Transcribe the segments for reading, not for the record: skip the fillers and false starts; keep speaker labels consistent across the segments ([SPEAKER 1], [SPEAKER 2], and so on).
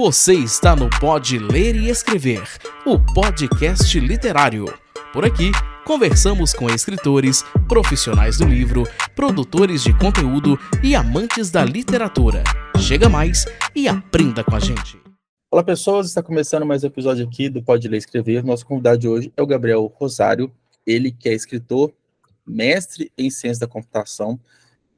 [SPEAKER 1] Você está no Pode Ler e Escrever, o podcast literário. Por aqui, conversamos com escritores, profissionais do livro, produtores de conteúdo e amantes da literatura. Chega mais e aprenda com a gente.
[SPEAKER 2] Olá pessoas, está começando mais um episódio aqui do Pode Ler e Escrever. Nosso convidado de hoje é o Gabriel Rosário, ele que é escritor, mestre em ciência da computação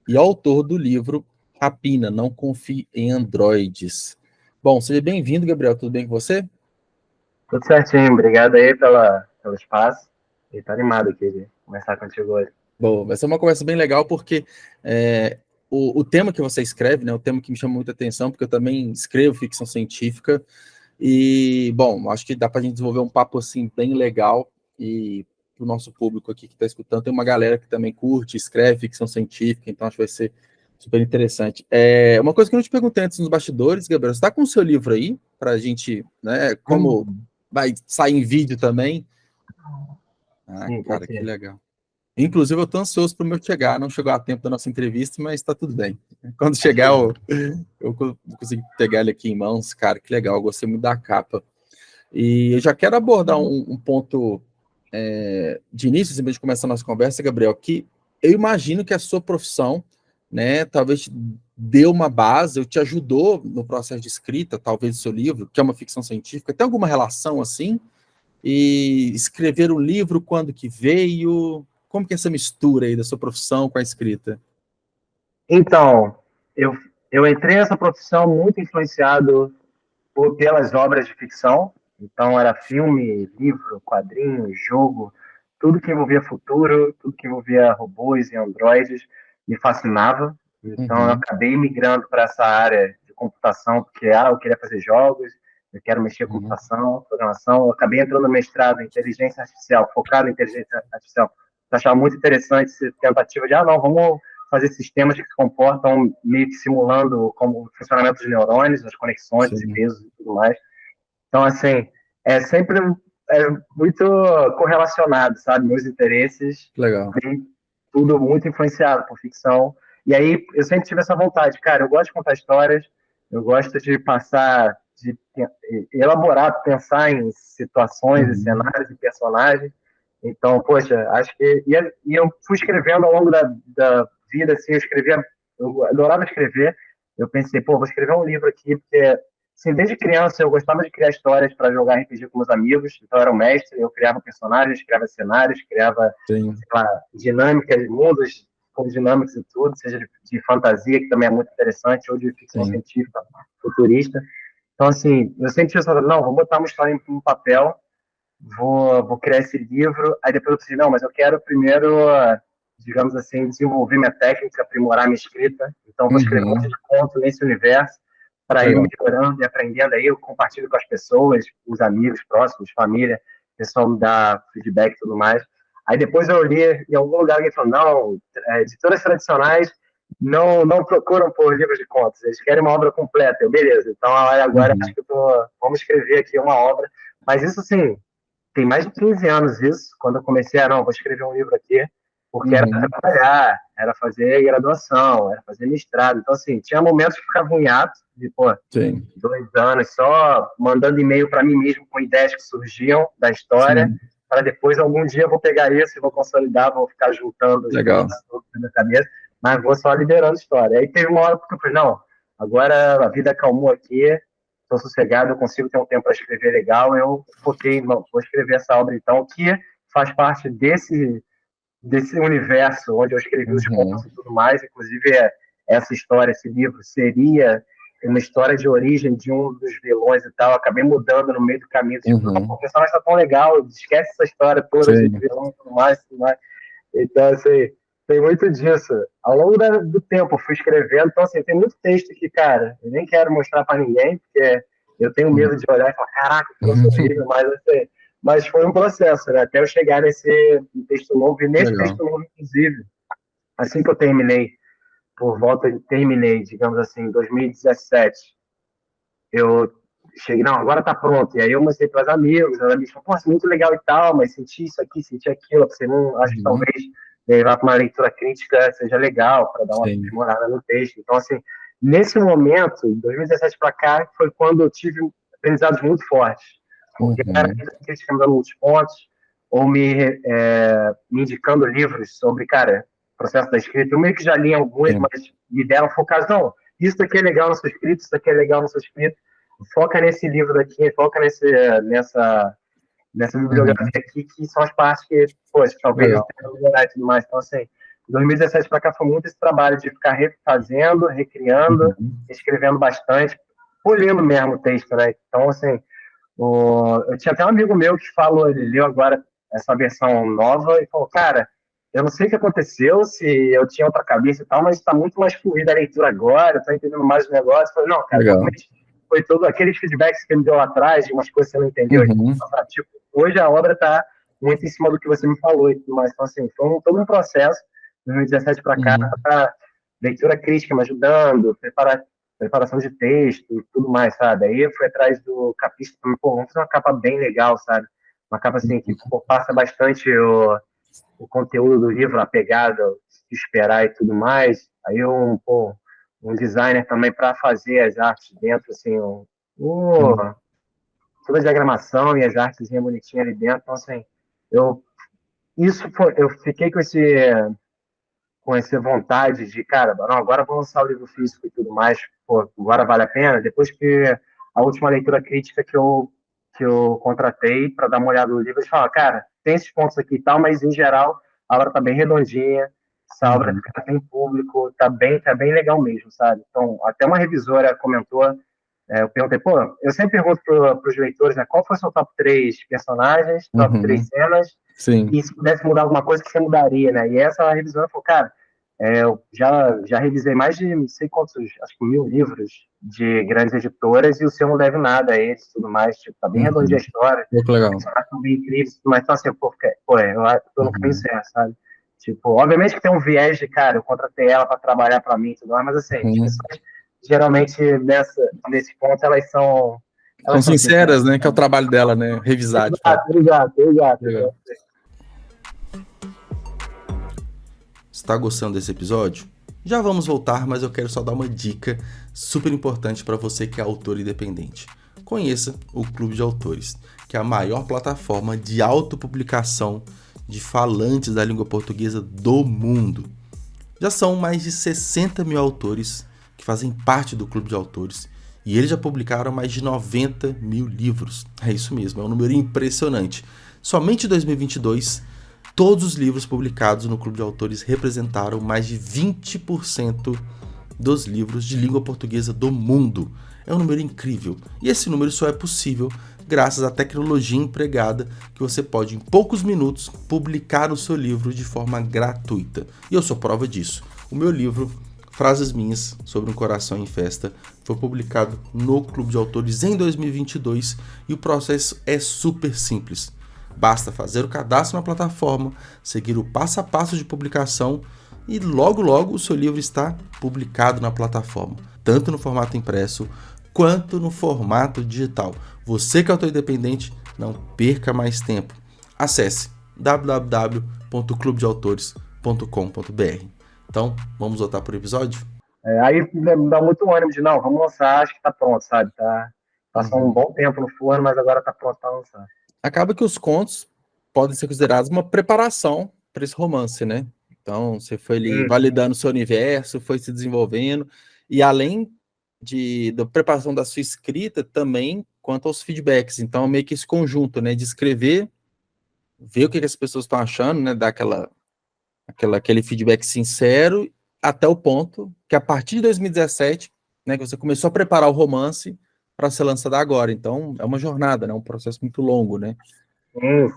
[SPEAKER 2] e autor do livro Rapina, Não Confie em Androides. Bom, seja bem-vindo, Gabriel, tudo bem com você?
[SPEAKER 3] Tudo certinho, obrigado aí pelo espaço, e tô animado aqui de conversar contigo hoje.
[SPEAKER 2] Bom, vai ser uma conversa bem legal, porque o tema que você escreve, né, é um tema que me chama muita atenção, porque eu também escrevo ficção científica, e, bom, acho que dá pra gente desenvolver um papo, assim, bem legal, e pro nosso público aqui que está escutando, tem uma galera que também curte, escreve ficção científica, então acho que vai ser super interessante. Uma coisa que eu não te perguntei antes nos bastidores, Gabriel, você está com o seu livro aí, para a gente, né, como vai sair em vídeo também?
[SPEAKER 3] Sim,
[SPEAKER 2] cara, que legal. Inclusive, eu estou ansioso para o meu chegar, não chegou a tempo da nossa entrevista, mas está tudo bem. Quando chegar, eu consigo pegar ele aqui em mãos, cara, que legal, eu gostei muito da capa. E eu já quero abordar um ponto de início, assim, de começar a nossa conversa, Gabriel, que eu imagino que a sua profissão, né, talvez deu uma base, ou te ajudou no processo de escrita, talvez do seu livro, que é uma ficção científica, tem alguma relação assim? E escrever um livro, quando que veio? Como que é essa mistura aí da sua profissão com a escrita?
[SPEAKER 3] Então, eu entrei nessa profissão muito influenciado pelas obras de ficção. Então, era filme, livro, quadrinho, jogo, tudo que envolvia futuro, tudo que envolvia robôs e androides me fascinava. Então, eu acabei migrando para essa área de computação, porque eu queria fazer jogos, eu quero mexer com computação, programação. Eu acabei entrando no mestrado em inteligência artificial, focado em inteligência artificial. Eu achava muito interessante essa tentativa de, não, vamos fazer sistemas que se comportam meio que simulando como o funcionamento dos neurônios, as conexões, os pesos e tudo mais. Então, assim, é sempre muito correlacionado, sabe? Meus interesses,
[SPEAKER 2] legal.
[SPEAKER 3] Tudo muito influenciado por ficção. E aí, eu sempre tive essa vontade. Cara, eu gosto de contar histórias, eu gosto de passar, de elaborar, pensar em situações e cenários e personagens. Então, poxa, acho que... E eu fui escrevendo ao longo da vida, assim, eu adorava escrever. Eu pensei, vou escrever um livro aqui, porque, assim, desde criança eu gostava de criar histórias para jogar RPG com meus amigos. Então, eu era um mestre, eu criava personagens, criava cenários, criava, sei lá, dinâmicas, mundos com dinâmicas e tudo, seja de fantasia, que também é muito interessante, ou de ficção científica, futurista. Então, assim, eu sempre tinha falado, não, vou botar uma história em um papel, vou criar esse livro, aí depois eu pensei, não, mas eu quero primeiro, digamos assim, desenvolver minha técnica, aprimorar minha escrita, então vou escrever um monte de conto nesse universo, para ir melhorando e aprendendo, aí eu compartilho com as pessoas, os amigos próximos, família, o pessoal me dá feedback e tudo mais. Aí depois eu li em algum lugar alguém falou, não, editoras tradicionais não procuram por livros de contos, eles querem uma obra completa. Eu, beleza, então agora acho que vamos escrever aqui uma obra. Mas isso, assim, tem mais de 15 anos isso, quando eu comecei vou escrever um livro aqui, porque era trabalhar, era fazer graduação, era fazer mestrado. Então, assim, tinha momentos que ficava um hiato, de, 2 anos só mandando e-mail para mim mesmo com ideias que surgiam da história, para depois, algum dia, eu vou pegar isso e vou consolidar, vou ficar juntando os pedaços na minha cabeça, mas vou só liderando a história. Aí teve uma hora que eu falei, não, agora a vida acalmou aqui, estou sossegado, eu consigo ter um tempo para escrever legal, eu foquei, não, vou escrever essa obra, então, que faz parte desse universo onde eu escrevi os contos e tudo mais. Inclusive, essa história, esse livro, seria uma história de origem de um dos vilões e tal. Eu acabei mudando no meio do caminho. Tipo, o personagem está tão legal, esquece essa história toda de vilão e tudo mais, tudo mais. Então, assim, tem muito disso. Ao longo do tempo, eu fui escrevendo. Então, assim, tem muito texto que, cara, eu nem quero mostrar para ninguém, porque eu tenho medo de olhar e falar, caraca, que horrível, mas assim... Mas foi um processo, né? Até eu chegar nesse texto novo. E nesse texto novo, inclusive, assim que eu terminei, digamos assim, em 2017, eu cheguei, não, agora tá pronto. E aí eu mostrei para os amigos falaram, pô, isso é muito legal e tal, mas senti isso aqui, senti aquilo. Você não, acho que talvez levar para uma leitura crítica seja legal, para dar uma aprimorada no texto. Então, assim, nesse momento, em 2017 para cá, foi quando eu tive aprendizados muito fortes. Porque era crítica me dando muitos pontos, ou me indicando livros sobre, cara, processo da escrita. Eu meio que já li alguns, mas me deram focados. Não, isso daqui é legal no seu escrito, isso daqui é legal no seu escrito. Foca nesse livro daqui, foca nessa bibliografia aqui, que são as partes que, poxa, talvez eu tenha que melhorar e tudo mais. Então, assim, 2017 para cá foi muito esse trabalho de ficar refazendo, recriando, escrevendo bastante, polindo mesmo o texto, né? Então, assim, eu tinha até um amigo meu que falou, ele leu agora essa versão nova e falou, cara, eu não sei o que aconteceu, se eu tinha outra cabeça e tal, mas está muito mais fluida a leitura agora, estou entendendo mais o negócio. Eu falei, não, cara, realmente foi todo aqueles feedbacks que ele me deu lá atrás, de umas coisas que você não entendeu. Tipo, hoje a obra está muito em cima do que você me falou e tudo mais. Então, assim, foi todo um processo, de 2017 para cá, pra leitura crítica me ajudando, preparação de texto e tudo mais, sabe? Aí eu fui atrás do capista, pô, vamos fazer uma capa bem legal, sabe? Uma capa, assim, que passa bastante o conteúdo do livro, a pegada, o que esperar e tudo mais. Aí um designer também para fazer as artes dentro, assim, toda a diagramação e as artes bonitinhas ali dentro. Então, assim, eu fiquei com essa vontade de, cara, não, agora vou lançar o livro físico e tudo mais, pô, agora vale a pena. Depois que a última leitura crítica que eu contratei para dar uma olhada no livro, eles falaram, cara, tem esses pontos aqui e tal, mas em geral a obra tá bem redondinha, essa obra tem público, tá bem legal mesmo, sabe? Então, até uma revisora comentou, eu perguntei, pô, eu sempre pergunto para os leitores, né, qual foi o seu top 3 personagens, top 3 cenas, e se pudesse mudar alguma coisa, que você mudaria, né? E essa revisora falou, cara, eu já revisei mais de não sei quantos, acho que 1000 livros de grandes editoras, e o seu não deve nada a eles e tudo mais, tipo, tá bem redondinha a história,
[SPEAKER 2] muito legal.
[SPEAKER 3] Os caras são bem incríveis, mas então assim, eu tô no caminho certo, sabe? Tipo, obviamente que tem um viés de, cara, eu contratei ela para trabalhar para mim e tudo mais, mas assim, as pessoas, geralmente, nesse ponto, elas são
[SPEAKER 2] sinceras, né? Que é o trabalho dela, né? Revisar.
[SPEAKER 3] Obrigado.
[SPEAKER 4] Está gostando desse episódio? Já vamos voltar, mas eu quero só dar uma dica super importante para você que é autor independente. Conheça o Clube de Autores, que é a maior plataforma de autopublicação de falantes da língua portuguesa do mundo. Já são mais de 60 mil autores que fazem parte do Clube de Autores e eles já publicaram mais de 90 mil livros. É isso mesmo, é um número impressionante. Somente em 2022, todos os livros publicados no Clube de Autores representaram mais de 20% dos livros de língua portuguesa do mundo. É um número incrível. E esse número só é possível graças à tecnologia empregada que você pode, em poucos minutos, publicar o seu livro de forma gratuita. E eu sou prova disso. O meu livro, Frases Minhas sobre um Coração em Festa, foi publicado no Clube de Autores em 2022 e o processo é super simples. Basta fazer o cadastro na plataforma, seguir o passo a passo de publicação e logo o seu livro está publicado na plataforma, tanto no formato impresso quanto no formato digital. Você que é autor independente, não perca mais tempo. Acesse www.clubedeautores.com.br. Então, vamos voltar para o episódio?
[SPEAKER 3] Aí me dá muito ânimo de, não, vamos lançar, acho que tá pronto, sabe? Passou um bom tempo no forno, mas agora tá pronto para lançar.
[SPEAKER 2] Acaba que os contos podem ser considerados uma preparação para esse romance, né? Então, você foi ali validando o seu universo, foi se desenvolvendo, e além da preparação da sua escrita, também quanto aos feedbacks. Então, meio que esse conjunto, né, de escrever, ver o que as pessoas estão achando, né, dar aquele feedback sincero, até o ponto que a partir de 2017, né, que você começou a preparar o romance para ser lançado agora. Então, é uma jornada, né, um processo muito longo, né?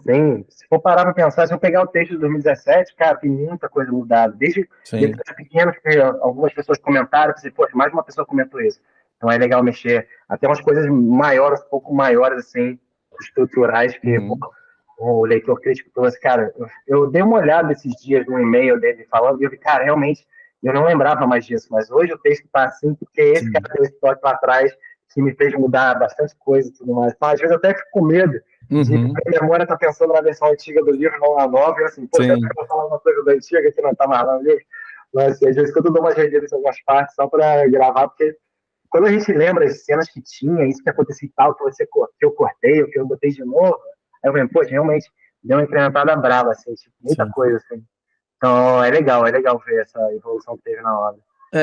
[SPEAKER 3] Sim. Se for parar para pensar, se eu pegar o texto de 2017, cara, tem muita coisa mudada. Desde pequeno, que algumas pessoas comentaram, eu pensei, poxa, mais uma pessoa comentou isso. Então é legal mexer. Até umas coisas maiores, um pouco maiores, assim, estruturais, que o leitor crítico trouxe. Cara, eu dei uma olhada esses dias no e-mail dele falando, e eu vi, cara, realmente, eu não lembrava mais disso, mas hoje o texto tá assim, porque esse cara deu esse toque lá atrás, que me fez mudar bastante coisa e tudo mais. Então, às vezes eu até fico com medo de a memória tá pensando na versão antiga do livro, não na nova, e assim, pô, eu vou falar uma coisa da antiga que não tá mais lá no livro. Mas assim, às vezes quando eu dou umas revistas em algumas partes só para gravar, porque quando a gente lembra as cenas que tinha, isso que aconteceu e tal, que eu cortei, o que eu botei de novo, aí eu falei, pô, realmente deu uma incrementada brava, assim, tipo, muita
[SPEAKER 2] Sim.
[SPEAKER 3] coisa, assim. Então é legal ver essa evolução que teve na obra.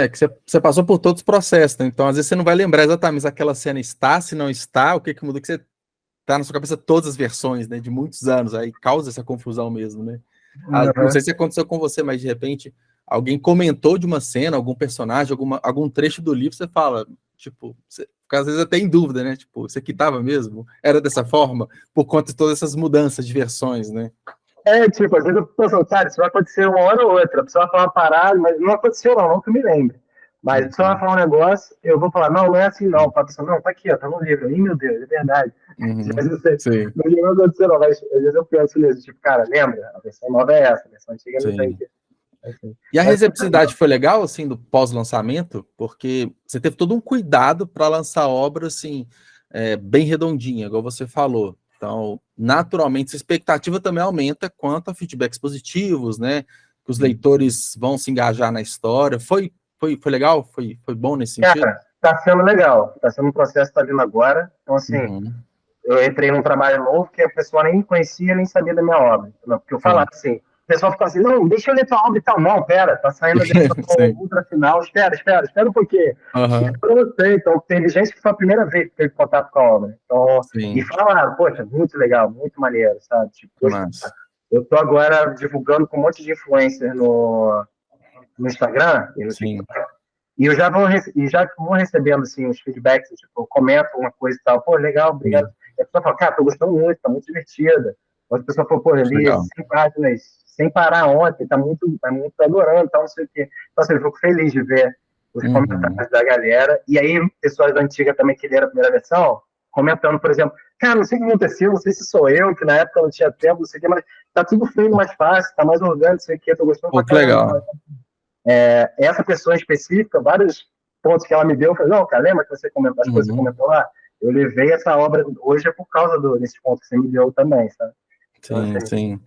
[SPEAKER 2] Que você passou por todos os processos, né? Então, às vezes, você não vai lembrar exatamente se aquela cena está, se não está, o que que mudou, que você tá na sua cabeça todas as versões, né? De muitos anos, aí causa essa confusão mesmo, né? Não sei se aconteceu com você, mas de repente alguém comentou de uma cena, algum personagem, algum trecho do livro, você fala, tipo, você fica às vezes até em dúvida, né? Tipo, isso aqui tava mesmo? Era dessa forma? Por conta de todas essas mudanças de versões, né?
[SPEAKER 3] Tipo, às vezes eu penso, cara, isso vai acontecer uma hora ou outra. A pessoa vai falar uma parada, mas não aconteceu não que eu me lembre. Mas a pessoa vai falar um negócio, eu vou falar, não é assim não. A pessoa, não, tá aqui, ó, tá no livro. Ih, meu Deus, é verdade. Às vezes,
[SPEAKER 2] Sim,
[SPEAKER 3] não aconteceu não, mas às vezes eu penso nisso, tipo, cara, lembra? A versão nova é essa, a versão antiga não tem.
[SPEAKER 2] sim. E a
[SPEAKER 3] Mas,
[SPEAKER 2] receptividade foi legal, assim, do pós-lançamento? Porque você teve todo um cuidado para lançar a obra, assim, bem redondinha, igual você falou. Então, naturalmente, essa expectativa também aumenta quanto a feedbacks positivos, né? Que os leitores vão se engajar na história. Foi legal? Foi bom nesse sentido?
[SPEAKER 3] cara, tá sendo legal. Tá sendo um processo que tá vindo agora. Então, assim, eu entrei num trabalho novo que a pessoa nem conhecia, nem sabia da minha obra. Porque eu falava
[SPEAKER 2] Sim.
[SPEAKER 3] assim, o pessoal fica assim, não, deixa eu ler tua obra e tal. Não, pera, tá saindo a versão
[SPEAKER 2] Sim.
[SPEAKER 3] ultra final, espera um pouquinho.
[SPEAKER 2] Aham.
[SPEAKER 3] Pra você, então, teve gente que foi a primeira vez que teve contato com a obra. Então, e
[SPEAKER 2] Sim.
[SPEAKER 3] falaram, poxa, muito legal, muito maneiro, sabe? Tipo,
[SPEAKER 2] Massa.
[SPEAKER 3] eu tô agora divulgando com um monte de influencer no Instagram e no
[SPEAKER 2] Sim.
[SPEAKER 3] TikTok. E eu já vou recebendo assim, os feedbacks, tipo, eu comento uma coisa e tal, pô, legal, obrigado. E a pessoa fala, cara, tô gostando muito, tá muito divertida. Outra pessoa falou, pô, eu li
[SPEAKER 2] Legal.
[SPEAKER 3] 100 páginas sem parar ontem, tá muito adorando, tá, não sei o quê. Então, assim, eu fico feliz de ver os comentários da galera. E aí, pessoas antigas também que leram a primeira versão, comentando, por exemplo, cara, não sei o que aconteceu, não sei se sou eu, que na época não tinha tempo, não sei o quê, mas tá tudo fluindo mais fácil, tá mais orgânico, não sei o quê, tô gostando
[SPEAKER 2] Pô,
[SPEAKER 3] pra
[SPEAKER 2] que
[SPEAKER 3] caramba.
[SPEAKER 2] legal.
[SPEAKER 3] Essa pessoa específica, vários pontos que ela me deu, eu falei, não, cara, lembra que você comentou, as coisas que você comentou lá? Eu levei essa obra hoje por causa desses pontos que você me deu também, sabe? Então,
[SPEAKER 2] Sim,
[SPEAKER 3] assim,
[SPEAKER 2] sim.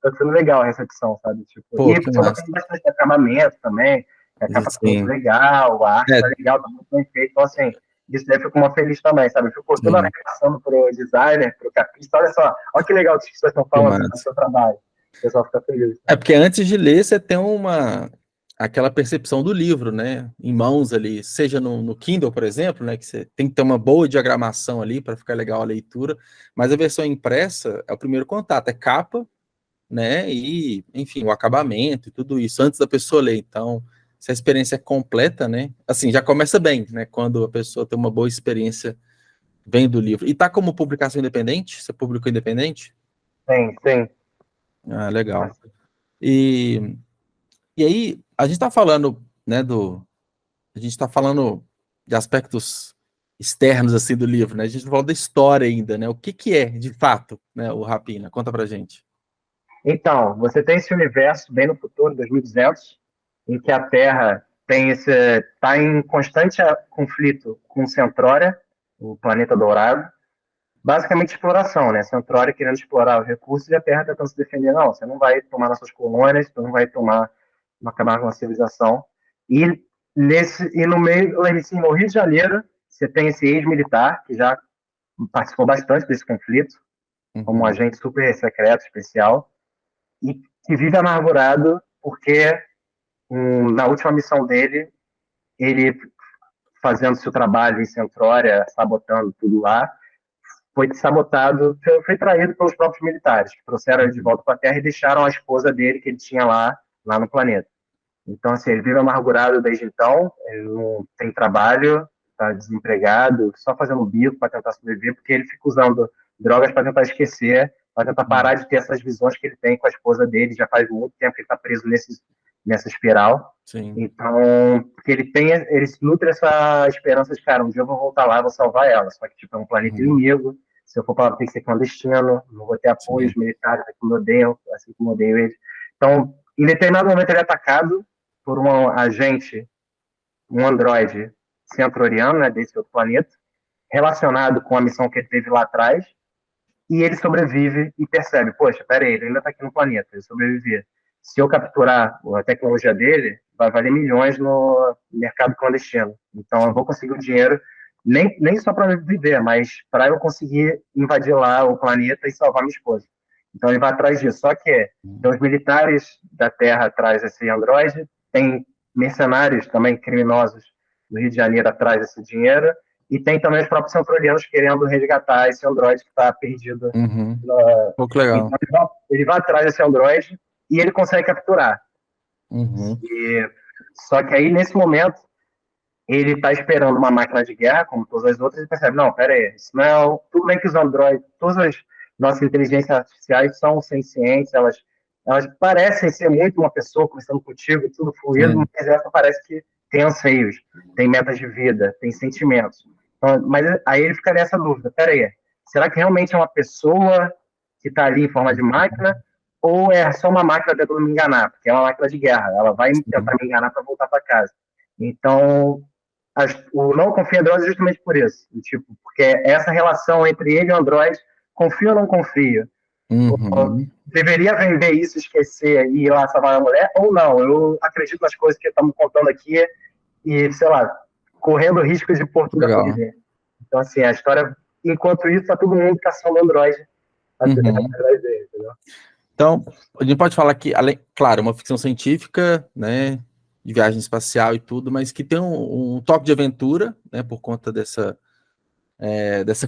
[SPEAKER 3] tá sendo legal a recepção, sabe? Tipo,
[SPEAKER 2] Pô,
[SPEAKER 3] e a
[SPEAKER 2] que
[SPEAKER 3] pessoa
[SPEAKER 2] massa.
[SPEAKER 3] tem bastante acabamento também, a capa tá muito
[SPEAKER 2] Sim.
[SPEAKER 3] legal, a arte
[SPEAKER 2] É,
[SPEAKER 3] tá legal, tá muito bem feita. Então, assim, isso daí ficou uma feliz também, sabe? Eu fico toda hora
[SPEAKER 2] sim.
[SPEAKER 3] passando pro designer, pro capista, olha só, olha que legal que as pessoas estão
[SPEAKER 2] Que
[SPEAKER 3] falando do
[SPEAKER 2] massa.
[SPEAKER 3] seu trabalho. O pessoal fica feliz.
[SPEAKER 2] É porque antes de ler, você tem aquela percepção do livro, né? Em mãos ali, seja no Kindle, por exemplo, né? Que você tem que ter uma boa diagramação ali para ficar legal a leitura, mas a versão impressa é o primeiro contato, é capa, né? E, enfim, o acabamento e tudo isso, antes da pessoa ler. Então, se a experiência é completa, né? Assim, já começa bem, né? Quando a pessoa tem uma boa experiência vendo o livro. E tá como publicação independente? Você publicou independente?
[SPEAKER 3] Sim.
[SPEAKER 2] Ah, legal. E aí, a gente está falando, né, a gente está falando de aspectos externos, assim, do livro, né? A gente não falou da história ainda, né? O que que é, de fato, né, o Rapina? Conta pra gente.
[SPEAKER 3] Então, você tem esse universo bem no futuro, 2200, em que a Terra está em constante conflito com Centrória, o planeta dourado. Basicamente exploração, né? Centrória querendo explorar os recursos e a Terra tentando se defender. Não, você não vai tomar nossas colônias, você não vai acabar com a civilização. E no meio, assim, no Rio de Janeiro, você tem esse ex-militar que já participou bastante desse conflito, como um
[SPEAKER 2] Uhum.
[SPEAKER 3] agente super secreto, especial, e que vive amargurado porque na última missão dele, ele fazendo seu trabalho em Centrória, sabotando tudo lá, foi sabotado, foi traído pelos próprios militares, que trouxeram ele de volta para a Terra e deixaram a esposa dele, que ele tinha lá no planeta. Então, assim, ele vive amargurado desde então, ele não tem trabalho, está desempregado, só fazendo bico para tentar sobreviver, porque ele fica usando drogas para tentar esquecer, para tentar parar de ter essas visões que ele tem com a esposa dele, já faz muito tempo que ele está preso nessa espiral.
[SPEAKER 2] Sim.
[SPEAKER 3] Então, porque ele nutre essa esperança de, cara, um dia eu vou voltar lá, vou salvar ela, só que, tipo, é um planeta inimigo, se eu for para lá, tem que ser clandestino, não vou ter apoio, os
[SPEAKER 2] Sim.
[SPEAKER 3] militares aqui me odeiam, assim como odeiam eles. Então, em determinado momento ele é atacado por um agente, um androide centroriano, né, desse outro planeta, relacionado com a missão que ele teve lá atrás, e ele sobrevive e percebe, poxa, peraí, ele ainda está aqui no planeta, ele sobreviver. Se eu capturar a tecnologia dele, vai valer milhões no mercado clandestino. Então, eu vou conseguir o dinheiro, nem só para viver, mas para eu conseguir invadir lá o planeta e salvar minha esposa. Então, ele vai atrás disso. Só que tem os militares da Terra atrás desse androide, tem mercenários também criminosos do Rio de Janeiro atrás desse dinheiro, e tem também os próprios centralianos querendo resgatar esse androide que está perdido.
[SPEAKER 2] Pouco legal.
[SPEAKER 3] Então, ele vai atrás desse androide e ele consegue capturar. Só que aí, nesse momento, ele está esperando uma máquina de guerra, como todas as outras, e percebe, não, pera aí, isso não é... Tudo bem que os androides, todas as nossas inteligências artificiais são sencientes, elas parecem ser muito uma pessoa conversando contigo, tudo fluido, mas essa parece que tem anseios, tem metas de vida, tem sentimentos. Então, mas aí ele fica nessa dúvida, pera aí, será que realmente é uma pessoa que está ali em forma de máquina, ou é só uma máquina tentando me enganar, porque é uma máquina de guerra, ela vai tentar me enganar para voltar para casa. Então, o não confia em Android é justamente por isso, tipo, porque essa relação entre ele e o Android, confio ou não confio? Deveria vender isso, esquecer e ir lá salvar a mulher, ou não? Eu acredito nas coisas que estamos contando aqui e, sei lá, correndo risco de pôr tudo a perder. Então, assim, a história, enquanto isso, tá todo mundo caçando Android atrás dele, entendeu?
[SPEAKER 2] Então, a gente pode falar que, claro, uma ficção científica, né, de viagem espacial e tudo, mas que tem um toque de aventura, né, por conta dessa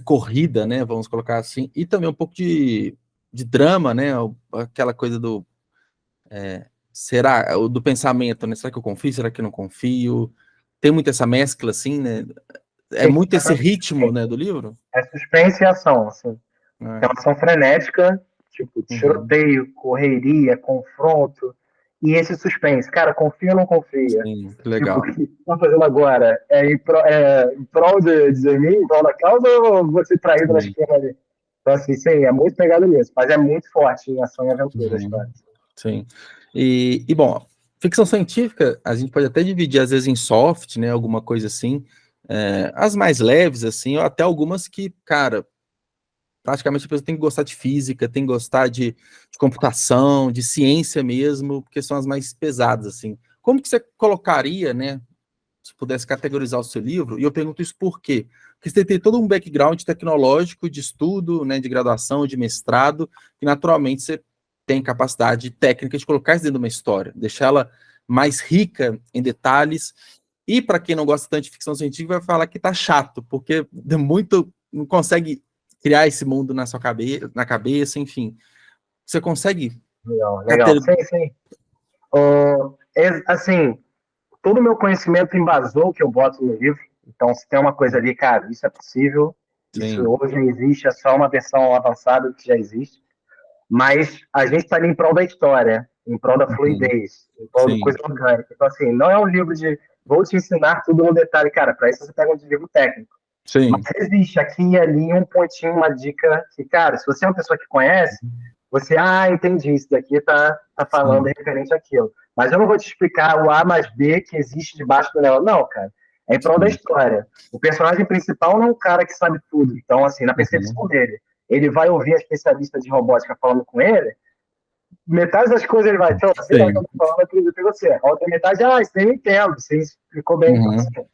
[SPEAKER 2] corrida, né, vamos colocar assim, e também um pouco de drama, né, aquela coisa do do pensamento, né, será que eu confio, será que eu não confio? Tem muito essa mescla, assim, né, muito esse ritmo, né, do livro?
[SPEAKER 3] É suspense e ação, assim. É uma ação frenética, tipo, tiroteio, correria, confronto, e esse suspense. Cara, confia ou não confia?
[SPEAKER 2] Sim, legal.
[SPEAKER 3] Tipo, o que estão fazendo agora? Em prol de mim, em prol da causa, ou vou ser traído na esquerda ali? Então, assim, sim, é muito pegado nisso, mas é muito forte em ação e aventura.
[SPEAKER 2] Sim. E, bom, ficção científica, a gente pode até dividir, às vezes, em soft, né, alguma coisa assim, as mais leves, assim, ou até algumas que, cara, praticamente a pessoa tem que gostar de física, tem que gostar de computação, de ciência mesmo, porque são as mais pesadas, assim. Como que você colocaria, né, se pudesse categorizar o seu livro? E eu pergunto isso por quê? Porque você tem todo um background tecnológico, de estudo, né, de graduação, de mestrado, que naturalmente você tem capacidade técnica de colocar isso dentro de uma história, deixá-la mais rica em detalhes. E para quem não gosta tanto de ficção científica, vai falar que tá chato, porque não consegue criar esse mundo na cabeça, enfim. Você consegue?
[SPEAKER 3] Legal. Sim. Assim, todo o meu conhecimento embasou o que eu boto no livro. Então, se tem uma coisa ali, cara, isso é possível, isso hoje não existe, é só uma versão avançada do que já existe. Mas a gente está ali em prol da história, em prol da fluidez, em prol da coisa orgânica. Então, assim, não é um livro de vou te ensinar tudo no detalhe, cara, para isso você pega um livro técnico.
[SPEAKER 2] Sim.
[SPEAKER 3] Mas existe aqui e ali um pontinho, uma dica que, cara, se você é uma pessoa que conhece, você, entendi, isso daqui tá falando referente àquilo. Mas eu não vou te explicar o A mais B que existe debaixo do negócio. Não, cara. É em prol da história. O personagem principal não é um cara que sabe tudo. Então, assim, na percepção dele, ele vai ouvir a especialista de robótica falando com ele, metade das coisas ele vai, então, você vai falando, eu acredito em você. A outra metade, isso aí eu entendo, você explicou bem. Então,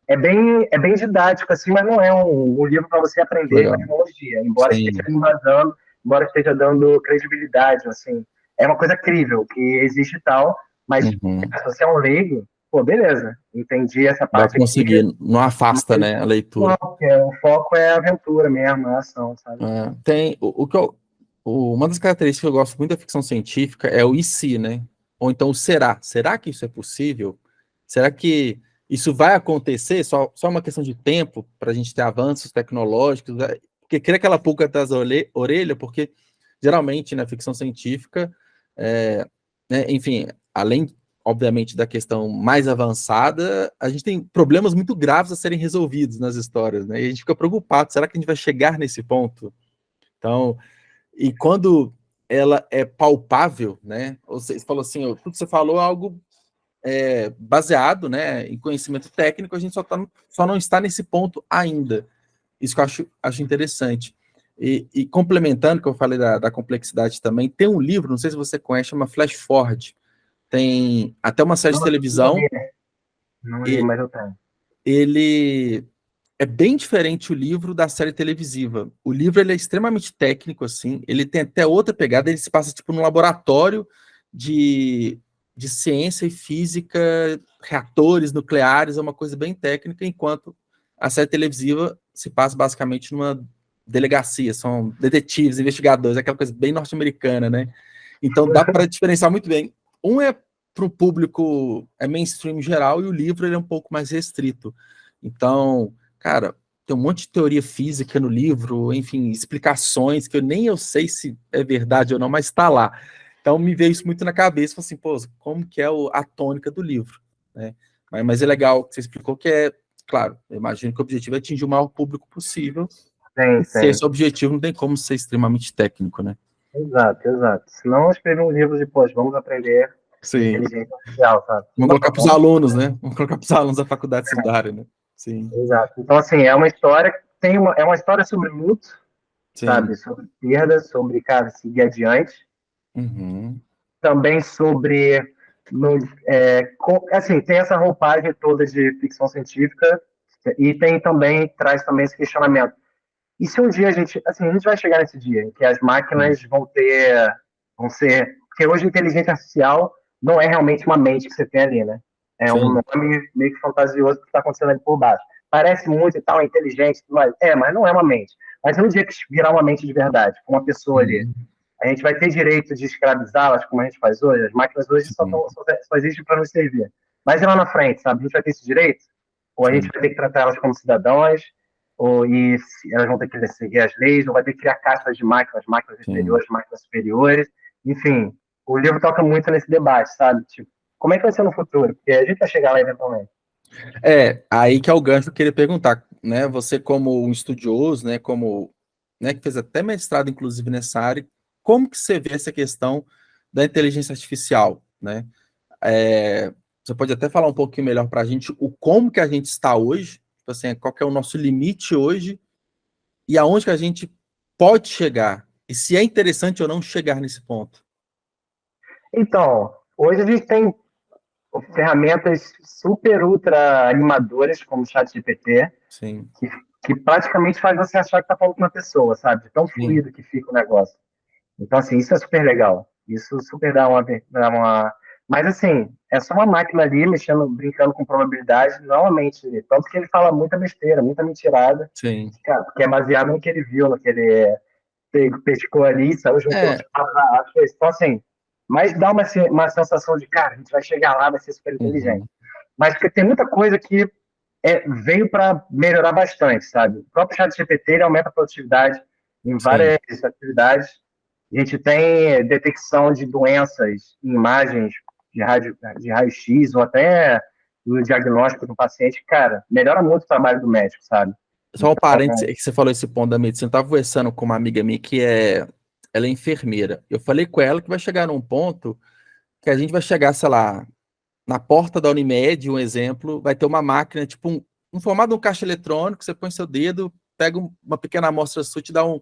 [SPEAKER 3] é bem didático, assim, mas não é um livro para você aprender tecnologia, embora esteja embasando, embora esteja dando credibilidade, assim. É uma coisa crível, que existe e tal, mas se você é um leigo, pô, beleza, entendi essa parte.
[SPEAKER 2] Vai conseguir, aqui, não afasta, né, a leitura.
[SPEAKER 3] Não, porque o foco é a aventura mesmo, a ação, sabe?
[SPEAKER 2] Tem, uma das características que eu gosto muito da ficção científica é o e se, né? Ou então o será. Será que isso é possível? Será que isso vai acontecer? Só uma questão de tempo para a gente ter avanços tecnológicos? Porque cria aquela pulga atrás da orelha, porque geralmente na ficção científica, né, enfim, além, obviamente, da questão mais avançada, a gente tem problemas muito graves a serem resolvidos nas histórias, né? E a gente fica preocupado, será que a gente vai chegar nesse ponto? Então, e quando ela é palpável, né? Você falou assim, tudo que você falou é algo baseado, né, em conhecimento técnico, a gente só não está nesse ponto ainda. Isso que eu acho interessante. E complementando, que eu falei da complexidade também, tem um livro, não sei se você conhece, chama Flash Forward. tem até uma série de televisão.
[SPEAKER 3] Não li, mas eu tenho.
[SPEAKER 2] Ele é bem diferente o livro da série televisiva. O livro ele é extremamente técnico, assim. Ele tem até outra pegada. Ele se passa tipo num laboratório de ciência e física, reatores nucleares, é uma coisa bem técnica, enquanto a série televisiva se passa basicamente numa delegacia, são detetives, investigadores, aquela coisa bem norte-americana, né? Então dá para diferenciar muito bem. Um é para o público mainstream geral e o livro ele é um pouco mais restrito. Então, cara, tem um monte de teoria física no livro, enfim, explicações que eu sei se é verdade ou não, mas está lá. Então me veio isso muito na cabeça, assim, pô, como que é a tônica do livro, né? Mas é legal que você explicou que claro, eu imagino que o objetivo é atingir o maior público possível. Se esse objetivo não tem como ser extremamente técnico, né?
[SPEAKER 3] Exato. Senão eu escrevi um livro de, vamos aprender inteligência artificial, sabe?
[SPEAKER 2] Vamos colocar para os alunos, né? Vamos colocar para os alunos da faculdade estudarem, né? Sim.
[SPEAKER 3] Exato. Então, assim, é uma história que é uma história sobre luto, sabe? Sobre perda, sobre, cara, seguir adiante.
[SPEAKER 2] Uhum.
[SPEAKER 3] Também sobre... assim, tem essa roupagem toda de ficção científica e traz também esse questionamento. E se um dia a gente vai chegar nesse dia em que as máquinas vão ser... Porque hoje a inteligência artificial não é realmente uma mente que você tem ali, né? É um nome meio que fantasioso que está acontecendo ali por baixo. Parece muito e tal, é inteligente, mas não é uma mente. Mas no dia que virar uma mente de verdade, com uma pessoa ali, a gente vai ter direito de escravizá-las, como a gente faz hoje? As máquinas hoje só existem para nos servir. Mas e lá na frente, sabe? A gente vai ter esse direito? Ou a gente vai ter que tratar elas como cidadãos? E elas vão ter que seguir as leis? Ou vai ter que criar castas de máquinas inferiores, máquinas superiores? Enfim, o livro toca muito nesse debate, sabe? Tipo, como é que vai ser no futuro? Porque a gente vai chegar lá eventualmente.
[SPEAKER 2] Aí que é o gancho que eu queria perguntar, né? Você como um estudioso, né? Que fez até mestrado, inclusive, nessa área, como que você vê essa questão da inteligência artificial, né? Você pode até falar um pouquinho melhor para a gente como que a gente está hoje, tipo assim, qual que é o nosso limite hoje e aonde que a gente pode chegar, e se é interessante ou não chegar nesse ponto.
[SPEAKER 3] Então, hoje a gente tem ferramentas super ultra animadoras, como o ChatGPT, que praticamente faz você achar que está falando com uma pessoa, sabe? De tão fluido que fica o negócio. Então, assim, isso é super legal. Isso super dá uma... Mas, assim, é só uma máquina ali, brincando com probabilidade, normalmente. Tanto que ele fala muita besteira, muita mentirada.
[SPEAKER 2] Sim.
[SPEAKER 3] Cara, porque é baseado no que ele viu, no que ele pescou ali, saiu junto com os... Então, assim, mas dá uma sensação de, cara, a gente vai chegar lá, vai ser super inteligente. Mas porque tem muita coisa que veio para melhorar bastante, sabe? O próprio ChatGPT aumenta a produtividade em várias atividades. A gente tem detecção de doenças em imagens de raio-x ou até no diagnóstico do paciente. Cara, melhora muito o trabalho do médico, sabe?
[SPEAKER 2] Só um parênteses, que você falou esse ponto da medicina. Eu estava conversando com uma amiga minha que ela é enfermeira. Eu falei com ela que vai chegar num ponto que a gente vai chegar, sei lá, na porta da Unimed, um exemplo, vai ter uma máquina, tipo um formato de um caixa eletrônico, você põe seu dedo, pega uma pequena amostra sua, te dá um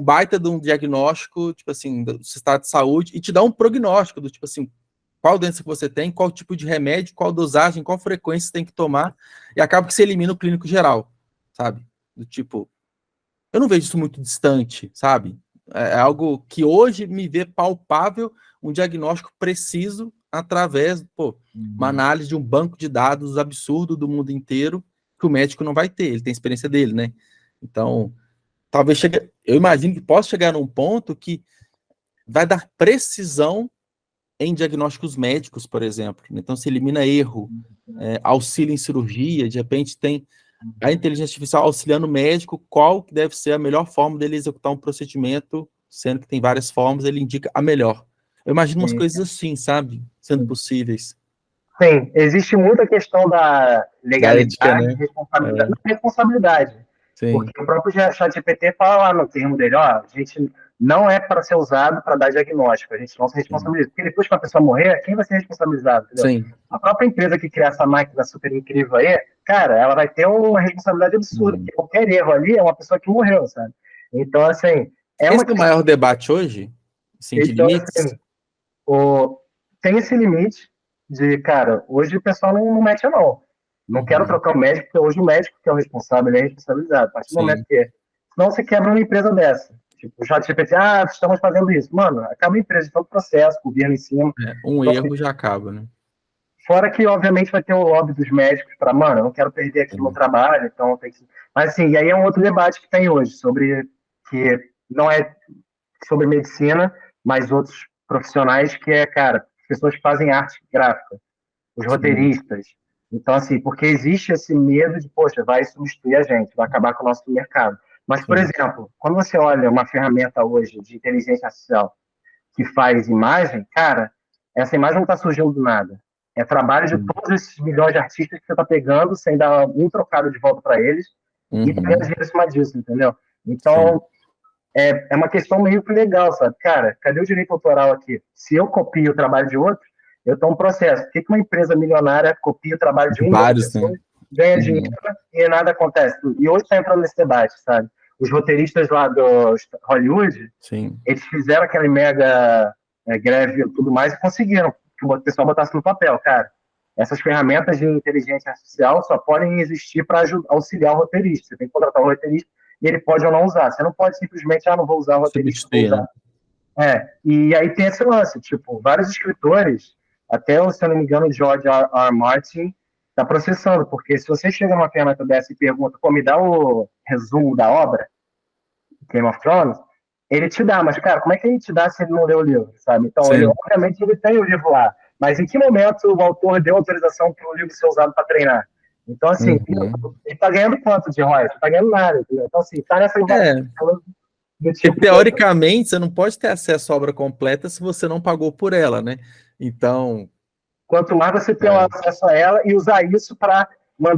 [SPEAKER 2] baita de um diagnóstico, tipo assim, do seu estado de saúde, e te dá um prognóstico do tipo assim, qual doença que você tem, qual tipo de remédio, qual dosagem, qual frequência você tem que tomar, e acaba que você elimina o clínico geral, sabe? Do tipo, eu não vejo isso muito distante, sabe? É algo que hoje me vê palpável, um diagnóstico preciso através, uma análise de um banco de dados absurdo do mundo inteiro que o médico não vai ter, ele tem experiência dele, né? Então, talvez eu imagino que possa chegar num ponto que vai dar precisão em diagnósticos médicos, por exemplo. Então, se elimina erro, auxílio em cirurgia, de repente tem a inteligência artificial auxiliando o médico qual que deve ser a melhor forma dele executar um procedimento, sendo que tem várias formas, ele indica a melhor. Eu imagino umas coisas assim, sabe? Sendo possíveis.
[SPEAKER 3] Sim, existe muita questão da legalidade,
[SPEAKER 2] da ética, né?
[SPEAKER 3] Responsabilidade.
[SPEAKER 2] Sim.
[SPEAKER 3] Porque o próprio ChatGPT fala lá no termo dele, a gente não é para ser usado para dar diagnóstico, a gente não se responsabiliza. Porque depois que a pessoa morrer, quem vai ser responsabilizado? Entendeu?
[SPEAKER 2] Sim.
[SPEAKER 3] A própria empresa que criar essa máquina super incrível aí, cara, ela vai ter uma responsabilidade absurda, porque qualquer erro ali é uma pessoa que morreu, sabe? Então, assim...
[SPEAKER 2] Esse é o maior debate hoje? Sim, de limites?
[SPEAKER 3] Assim, tem esse limite de, cara, hoje o pessoal não mete a mão. Não quero trocar o médico, porque hoje o médico que é o responsável, ele é responsabilizado. A partir do momento que... Senão você quebra uma empresa dessa. Tipo, o ChatGPT, estamos fazendo isso. Mano, acaba a empresa de todo o processo, governo em cima.
[SPEAKER 2] Um erro já acaba, né?
[SPEAKER 3] Fora que, obviamente, vai ter o lobby dos médicos para, mano, eu não quero perder aqui o meu trabalho, então tem que... Mas, assim, e aí é um outro debate que tem hoje, sobre que não é sobre medicina, mas outros profissionais que é, cara, pessoas que fazem arte gráfica, os roteiristas. Então, assim, porque existe esse medo de, poxa, vai substituir a gente, vai acabar com o nosso mercado. Mas, por exemplo, quando você olha uma ferramenta hoje de inteligência artificial que faz imagem, cara, essa imagem não está surgindo do nada. É trabalho de todos esses milhões de artistas que você está pegando, sem dar um trocado de volta para eles, e ganhando dinheiro em cima disso, entendeu? Então, é uma questão meio que legal, sabe? Cara, cadê o direito autoral aqui? Se eu copio o trabalho de outro, eu estou um processo. Por que uma empresa milionária copia o trabalho de uma pessoa, ganha dinheiro e nada acontece? E hoje está entrando nesse debate, sabe? Os roteiristas lá do Hollywood, eles fizeram aquela mega greve e tudo mais e conseguiram que o pessoal botasse no papel, cara. Essas ferramentas de inteligência artificial só podem existir para auxiliar o roteirista. Você tem que contratar um roteirista e ele pode ou não usar. Você não pode simplesmente, não vou usar o roteirista. Vou usar. E aí tem esse lance, tipo, vários escritores, até, se eu não me engano, o George R. Martin está processando, porque se você chega numa ferramenta dessa e pergunta, me dá o resumo da obra, Game of Thrones, ele te dá, mas, cara, como é que ele te dá se ele não leu o livro, sabe? Então, obviamente, ele tem o livro lá, mas em que momento o autor deu autorização para o livro ser usado para treinar? Então, assim, ele tá ganhando quanto de royalties? Não tá ganhando nada, entendeu? Então, assim, tá nessa...
[SPEAKER 2] Porque, teoricamente, você não pode ter acesso à obra completa se você não pagou por ela, né? Então...
[SPEAKER 3] Quanto mais você tem acesso a ela e usar isso para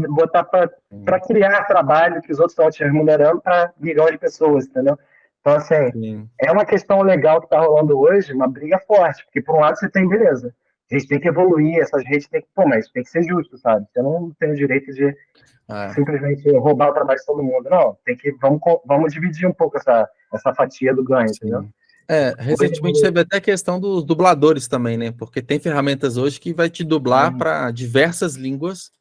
[SPEAKER 3] botar para criar trabalho que os outros estão te remunerando para milhões de pessoas, entendeu? Então, assim, é uma questão legal que está rolando hoje, uma briga forte, porque, por um lado, você tem, beleza, a gente tem que evoluir, essas redes tem que... mas tem que ser justo, sabe? Você não tem o direito de simplesmente roubar o trabalho de todo mundo, não. Tem que... Vamos dividir um pouco essa fatia do ganho, entendeu?
[SPEAKER 2] Recentemente teve até a questão dos dubladores também, né? Porque tem ferramentas hoje que vai te dublar para diversas línguas.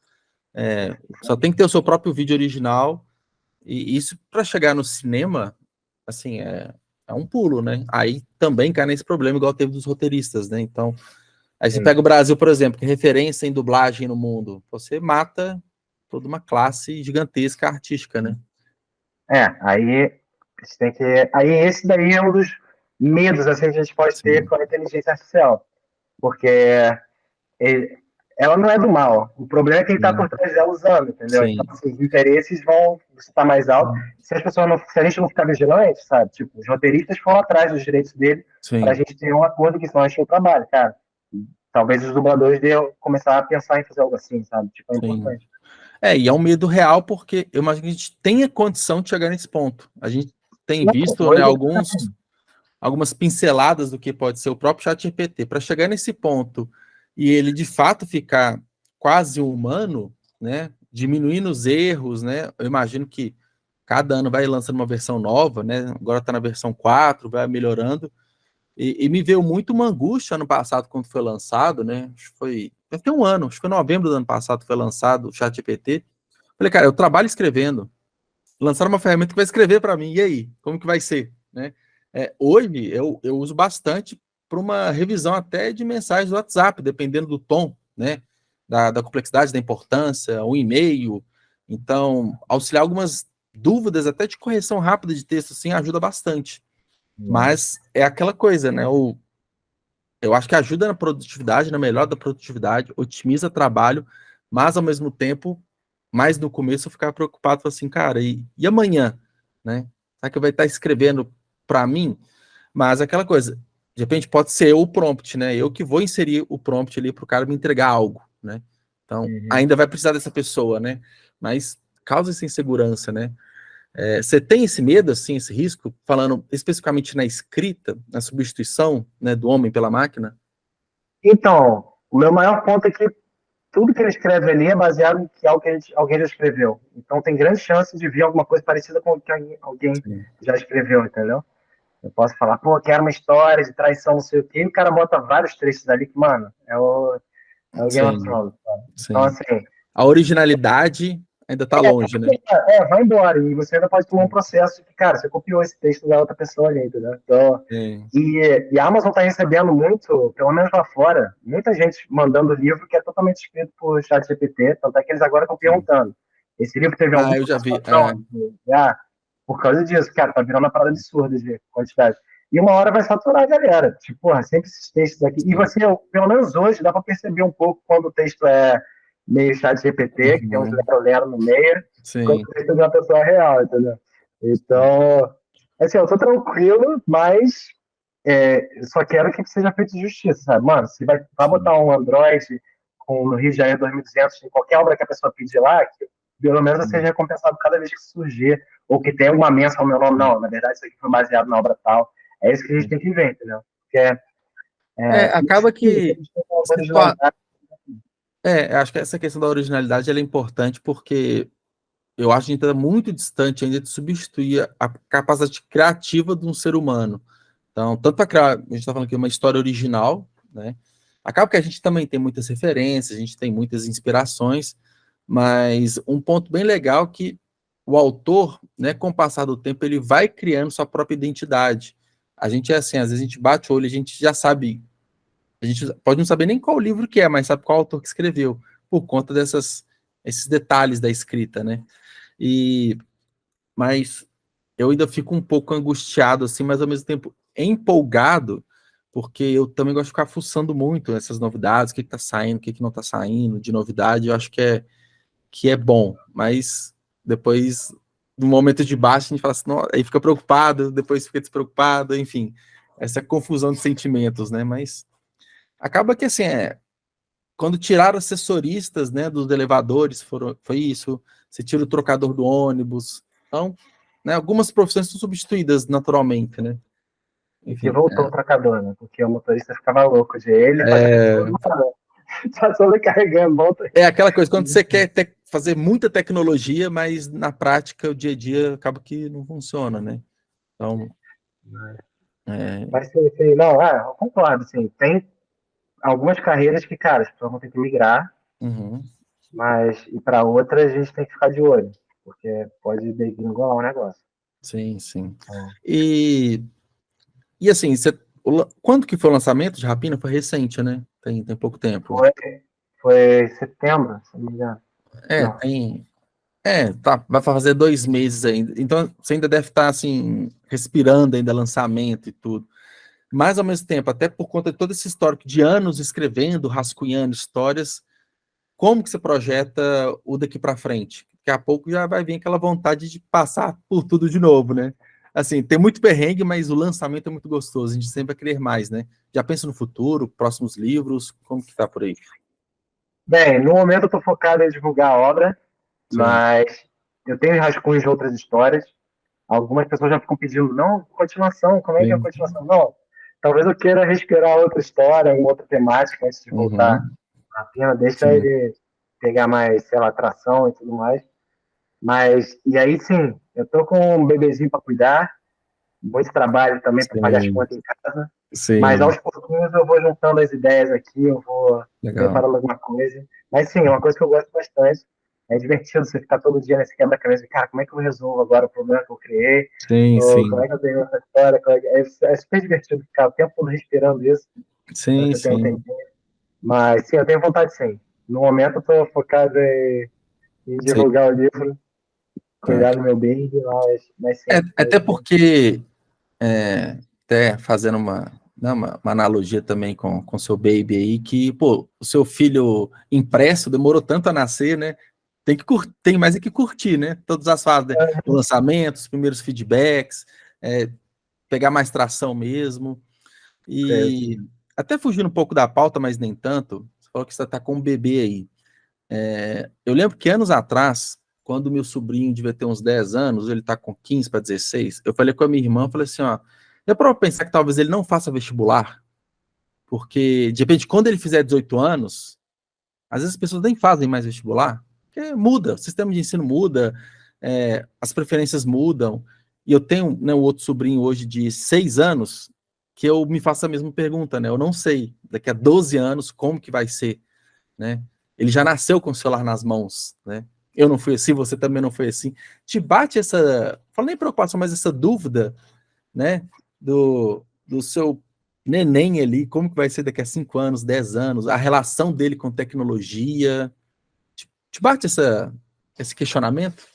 [SPEAKER 2] Só tem que ter o seu próprio vídeo original. E isso, para chegar no cinema, assim, é um pulo, né? Aí também cai nesse problema, igual teve dos roteiristas, né? Então, aí você pega o Brasil, por exemplo, que é referência em dublagem no mundo. Você mata toda uma classe gigantesca artística, né?
[SPEAKER 3] Aí você tem que... Aí esse daí é um dos medos assim, que a gente pode ter com a inteligência artificial. Porque ela não é do mal. O problema é quem está por trás dela usando, entendeu? Então, assim, os interesses vão estar mais altos. Se a gente não ficar vigilante, sabe? Tipo, os roteiristas foram atrás dos direitos dele para a gente ter um acordo que senão a gente não trabalha, cara. Talvez os dubladores devam começar a pensar em fazer algo assim, sabe? Tipo, é importante.
[SPEAKER 2] E é um medo real, porque eu imagino que a gente tenha condição de chegar nesse ponto. A gente tem visto, né, algumas pinceladas do que pode ser o próprio ChatGPT. Para chegar nesse ponto e ele, de fato, ficar quase humano, né, diminuindo os erros, né? Eu imagino que cada ano vai lançando uma versão nova, né? Agora está na versão 4, vai melhorando. E me veio muito uma angústia ano passado, quando foi lançado, né? Deve ter um ano, acho que foi em novembro do ano passado, foi lançado o ChatGPT. Falei, cara, eu trabalho escrevendo. Lançaram uma ferramenta que vai escrever para mim, e aí? Como que vai ser? Né? Hoje, eu uso bastante para uma revisão até de mensagens do WhatsApp, dependendo do tom, né? Da complexidade, da importância, o e-mail. Então, auxiliar algumas dúvidas, até de correção rápida de texto, assim, ajuda bastante. Mas é aquela coisa, né? Eu acho que ajuda na produtividade, na melhora da produtividade, otimiza trabalho, mas ao mesmo tempo, mais no começo eu ficava preocupado, assim, cara, e amanhã, né? Será que vai estar escrevendo para mim? Mas aquela coisa, de repente pode ser eu o prompt, né? Eu que vou inserir o prompt ali para o cara me entregar algo, né? Então, ainda vai precisar dessa pessoa, né? Mas causa essa insegurança, né? Você tem esse medo, assim, esse risco, falando especificamente na escrita, na substituição, né, do homem pela máquina?
[SPEAKER 3] Então, o meu maior ponto é que tudo que ele escreve ali é baseado em que alguém já escreveu. Então, tem grande chance de vir alguma coisa parecida com o que alguém já escreveu, entendeu? Eu posso falar, pô, quero uma história de traição, não sei o quê, e o cara bota vários trechos ali que, mano, é o Game of
[SPEAKER 2] Sim,
[SPEAKER 3] Thrones, sabe? Então,
[SPEAKER 2] sim.
[SPEAKER 3] assim,
[SPEAKER 2] A originalidade ainda tá longe, né?
[SPEAKER 3] vai embora. E você ainda pode tomar um processo que, cara, você copiou esse texto da outra pessoa ali, entendeu? Então,
[SPEAKER 2] Sim.
[SPEAKER 3] e a Amazon está recebendo muito, pelo menos lá fora, muita gente mandando livro que é totalmente escrito por ChatGPT, tanto é que eles agora estão perguntando. Esse livro teve alguma
[SPEAKER 2] Eu já vi.
[SPEAKER 3] participação? Por causa disso, cara, tá virando uma parada absurda de quantidade. E uma hora vai saturar a galera. Tipo, porra, sempre esses textos aqui. E você, pelo menos hoje, dá para perceber um pouco quando o texto é meio chat GPT, que tem uns lero-lero no meio, quando o texto é de uma pessoa real, entendeu? Então, assim, eu tô tranquilo, mas só quero que seja feito justiça, sabe? Mano, se vai botar um Android no Rio de Janeiro 2200, em qualquer obra que a pessoa pedir lá, que pelo menos seja recompensado cada vez que surgir, ou que tenha alguma menção ao meu nome. Não, na verdade, isso aqui foi baseado na obra tal. É isso que a gente tem que ver, entendeu? Porque
[SPEAKER 2] acaba que
[SPEAKER 3] originalidade.
[SPEAKER 2] acho que essa questão da originalidade ela é importante porque eu acho que a gente está muito distante ainda de substituir a capacidade criativa de um ser humano. Então, tanto para criar, a gente está falando aqui uma história original, né? Acaba que a gente também tem muitas referências, a gente tem muitas inspirações, mas um ponto bem legal é que o autor, né, com o passar do tempo, ele vai criando sua própria identidade. A gente é assim, às vezes a gente bate o olho, a gente já sabe, a gente pode não saber nem qual livro que é, mas sabe qual autor que escreveu, por conta esses detalhes da escrita, né? Mas eu ainda fico um pouco angustiado, assim, mas ao mesmo tempo empolgado, porque eu também gosto de ficar fuçando muito essas novidades, o que está saindo, o que não está saindo de novidade, eu acho que é bom, mas depois, no momento de baixo, a gente fala assim, não, aí fica preocupado, depois fica despreocupado, enfim, essa confusão de sentimentos, né? Mas acaba que assim, quando tiraram assessoristas, né, dos elevadores, foi isso, você tira o trocador do ônibus, então, né, algumas profissões são substituídas naturalmente, né?
[SPEAKER 3] E que
[SPEAKER 2] Enfim,
[SPEAKER 3] voltou o trocador, né? Porque o motorista ficava louco de ele, tá sobrecarregando, volta.
[SPEAKER 2] É aquela coisa, quando você quer fazer muita tecnologia, mas na prática, o dia a dia, acaba que não funciona, né? Então,
[SPEAKER 3] Mas sim, não, eu concordo, sim. Tem algumas carreiras que, cara, as pessoas vão ter que migrar, mas e para outras a gente tem que ficar de olho, porque pode degringolar o negócio.
[SPEAKER 2] Sim, sim. E assim, quando que foi o lançamento de Rapina? Foi recente, né? Tem pouco tempo.
[SPEAKER 3] Foi setembro, se não me engano.
[SPEAKER 2] Vai fazer 2 meses ainda. Então, você ainda deve estar, assim, respirando ainda lançamento e tudo. Mas, ao mesmo tempo, até por conta de todo esse histórico de anos escrevendo, rascunhando histórias, como que você projeta o daqui para frente? Daqui a pouco já vai vir aquela vontade de passar por tudo de novo, né? Assim, tem muito perrengue, mas o lançamento é muito gostoso. A gente sempre vai querer mais, né? Já pensa no futuro, próximos livros, como que tá por aí?
[SPEAKER 3] Bem, no momento eu estou focado em divulgar a obra, mas eu tenho rascunhos de outras histórias. Algumas pessoas já ficam pedindo, não, continuação, como é que é a continuação? Não, talvez eu queira respirar outra história, uma outra temática antes de voltar a pena, deixa ele pegar mais, sei lá, atração e tudo mais. Mas, e aí sim, eu tô com um bebezinho para cuidar, muito trabalho também para pagar as contas em casa. Mas aos pouquinhos eu vou juntando as ideias aqui, eu vou preparando alguma coisa. Mas sim, é uma coisa que eu gosto bastante. É divertido você ficar todo dia nesse quebra-cabeça. Cara, como é que eu resolvo agora o problema que eu criei? Como é que eu tenho essa história? É super divertido ficar o tempo todo respirando isso.
[SPEAKER 2] Sim.
[SPEAKER 3] Mas sim, eu tenho vontade sim. No momento eu estou focado em divulgar o livro, cuidar do meu baby, mas sim.
[SPEAKER 2] Até porque, até fazendo uma analogia também com seu baby aí, que, pô, o seu filho impresso demorou tanto a nascer, né? Tem mais é que curtir, né? Todas as fases, né? O lançamento, os primeiros feedbacks, pegar mais tração mesmo. E até fugindo um pouco da pauta, mas nem tanto, você falou que você está com um bebê aí. Eu lembro que anos atrás, quando meu sobrinho devia ter uns 10 anos, ele está com 15 para 16, eu falei com a minha irmã, falei assim, ó, é para pensar que talvez ele não faça vestibular, porque, de repente, quando ele fizer 18 anos, às vezes as pessoas nem fazem mais vestibular, porque muda, o sistema de ensino muda, as preferências mudam, E eu tenho, né, um outro sobrinho hoje de 6 anos, que eu me faço a mesma pergunta, né? Eu não sei, daqui a 12 anos, como que vai ser, né? Ele já nasceu com o celular nas mãos, né? Eu não fui assim, você também não foi assim. Te bate essa, fala nem preocupação, mas essa dúvida, né? Do seu neném ali, como que vai ser daqui a 5 anos, 10 anos, a relação dele com tecnologia. Te bate esse questionamento?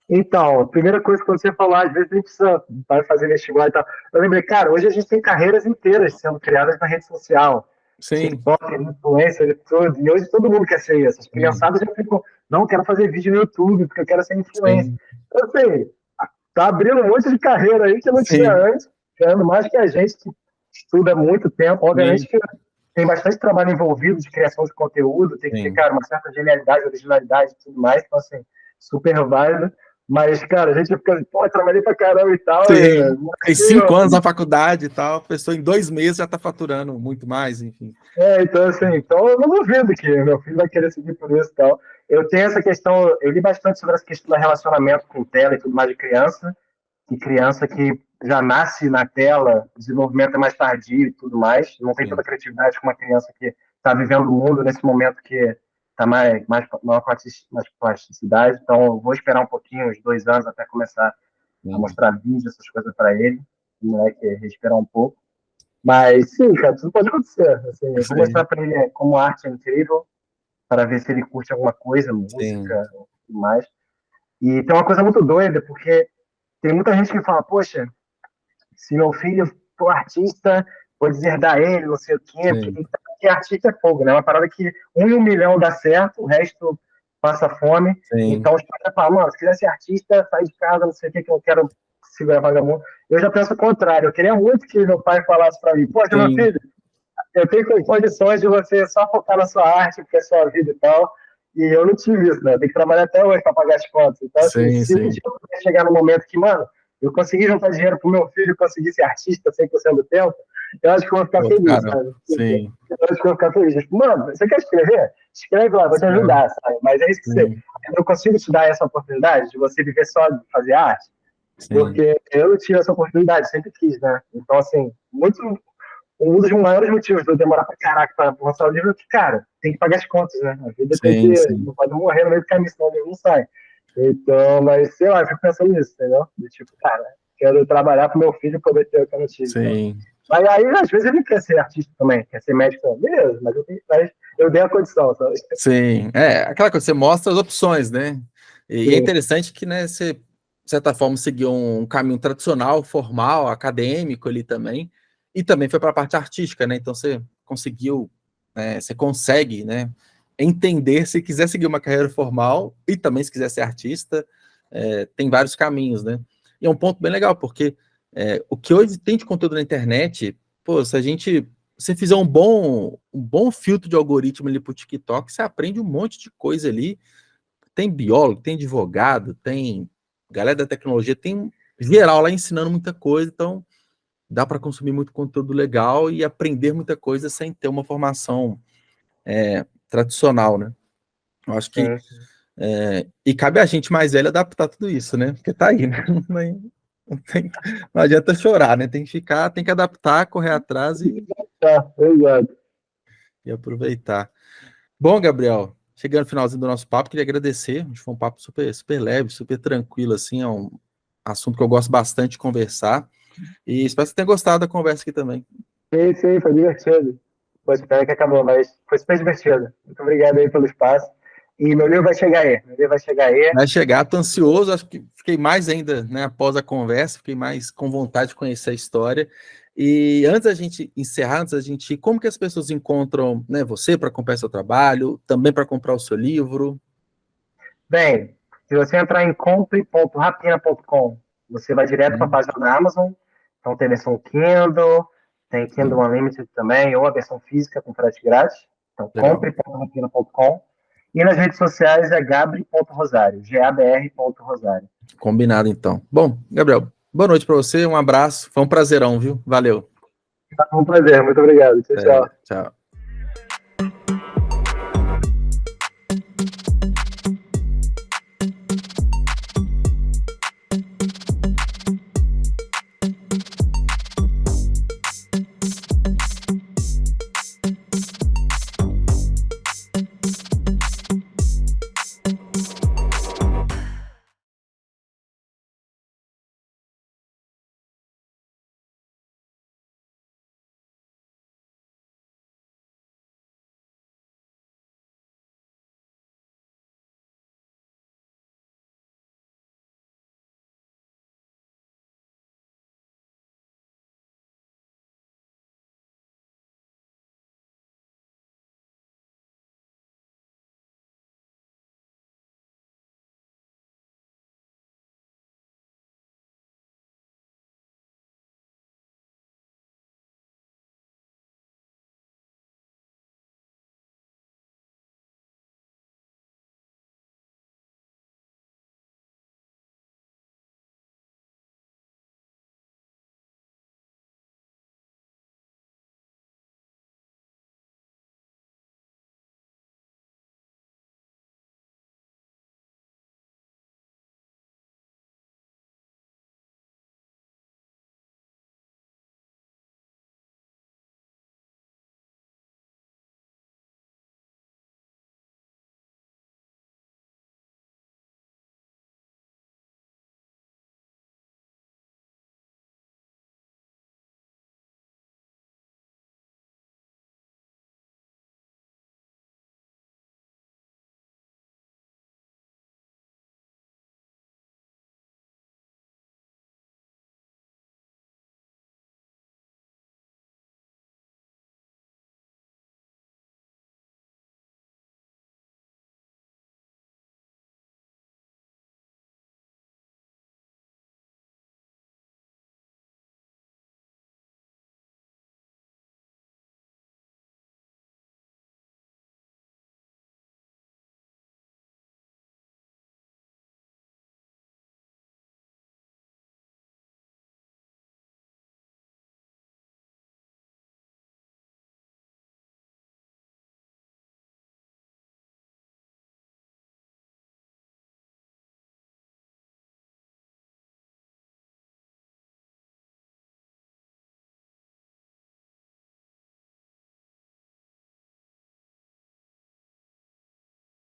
[SPEAKER 3] Então, a primeira coisa que você falou, às vezes a gente precisa vai fazer vestibular e tal. Eu lembrei, cara, hoje a gente tem carreiras inteiras sendo criadas na rede social.
[SPEAKER 2] Sim.
[SPEAKER 3] TikTok, influencer, tudo. E hoje todo mundo quer ser isso. As criançadas já ficam, não, quero fazer vídeo no YouTube, porque eu quero ser influencer. Eu sei, tá abrindo um monte de carreira aí que não tinha antes, ganhando mais que a gente que estuda há muito tempo. Obviamente que tem bastante trabalho envolvido de criação de conteúdo, tem que ter, cara, uma certa genialidade, originalidade e tudo mais. Então, assim, super válido. Mas, cara, a gente fica assim, pô, trabalhei pra caramba e tal.
[SPEAKER 2] Tem 5 anos na faculdade e tal, a pessoa em 2 meses já tá faturando muito mais, enfim.
[SPEAKER 3] Então, assim, então eu não duvido que meu filho vai querer seguir por isso e tal. Eu tenho essa questão, eu li bastante sobre essa questão do relacionamento com tela e tudo mais de criança, que criança que já nasce na tela, o desenvolvimento é mais tardio e tudo mais, não tem tanta criatividade como uma criança que está vivendo o mundo nesse momento que está maior plasticidade, então eu vou esperar um pouquinho, uns 2 anos, até começar a mostrar vídeos, essas coisas para ele, o moleque respirar um pouco. Mas sim, cara, tudo pode acontecer. Assim, eu vou mostrar para ele como a arte é incrível, para ver se ele curte alguma coisa, música e tudo mais. E tem uma coisa muito doida, porque tem muita gente que fala, poxa, se meu filho for artista, vou deserdar ele, não sei o quê, porque artista é fogo, né? Uma parada que 1 em 1 milhão dá certo, o resto passa fome. Então os caras falam, mano, se quiser ser artista, sai de casa, não sei o que eu quero segurar vagabundo. Eu já penso o contrário, eu queria muito que meu pai falasse para mim, poxa, meu filho, eu tenho condições de você só focar na sua arte, porque é sua vida e tal, e eu não tive isso, né? Eu tenho que trabalhar até hoje para pagar as contas. Então, assim, se um dia eu puder chegar no momento que, mano, eu consegui juntar dinheiro pro meu filho e conseguir ser artista 100% do tempo, eu acho que eu vou ficar feliz, sabe?
[SPEAKER 2] Sim.
[SPEAKER 3] Eu acho que eu vou ficar feliz. Tipo, mano, você quer escrever? Escreve lá, vou te ajudar, sabe? Mas é isso que você... Eu consigo te dar essa oportunidade de você viver só de fazer arte? Porque eu não tive essa oportunidade, sempre quis, né? Então, assim, um dos maiores motivos de eu demorar pra caraca pra lançar o livro é que, cara, tem que pagar as contas, né? A vida tem que... Não pode morrer no meio do caminho, senão o livro não sai. Então, mas sei lá, eu fico pensando nisso, entendeu? De tipo, cara, quero trabalhar pro meu filho poder ter o que eu não tive. Então. Mas aí, às vezes, ele quer ser artista também, quer ser médico também. Beleza, mas eu dei a condição, sabe?
[SPEAKER 2] Sim, aquela coisa, você mostra as opções, né? E é interessante que, né, você, de certa forma, seguiu um caminho tradicional, formal, acadêmico ali também, e também foi para a parte artística, né? Então você conseguiu, né, você consegue, né, entender se quiser seguir uma carreira formal e também se quiser ser artista, tem vários caminhos, né? E é um ponto bem legal, porque o que hoje tem de conteúdo na internet, pô, se você fizer um bom filtro de algoritmo ali pro TikTok, você aprende um monte de coisa ali. Tem biólogo, tem advogado, tem galera da tecnologia, tem geral lá ensinando muita coisa, então dá para consumir muito conteúdo legal e aprender muita coisa sem ter uma formação tradicional, né? Eu acho que e cabe a gente mais velho adaptar tudo isso, né? Porque tá aí, né? Não adianta chorar, né? Tem que adaptar, correr atrás e aproveitar. Bom, Gabriel, chegando no finalzinho do nosso papo, queria agradecer. Acho que foi um papo super, super leve, super tranquilo, assim, é um assunto que eu gosto bastante de conversar. E espero que você tenha gostado da conversa aqui também.
[SPEAKER 3] Sim, foi divertido. Pô, espero que acabou, mas foi super divertido. Muito obrigado aí pelo espaço. E meu livro vai chegar aí.
[SPEAKER 2] Vai chegar, tô ansioso, acho que fiquei mais ainda, né, após a conversa, fiquei mais com vontade de conhecer a história. E antes da gente encerrar, como que as pessoas encontram, né, você para comprar seu trabalho, também para comprar o seu livro?
[SPEAKER 3] Bem, se você entrar em compre.rapina.com, você vai direto para a página da Amazon. Então tem a versão Kindle, tem Kindle Unlimited também, ou a versão física com frete grátis. Então compre.rapina.com. E nas redes sociais é gabri.rosário, gabr.rosário.
[SPEAKER 2] Combinado, então. Bom, Gabriel, boa noite para você, um abraço, foi um prazerão, viu? Valeu.
[SPEAKER 3] Foi um prazer, muito obrigado. Tchau.
[SPEAKER 2] Tchau.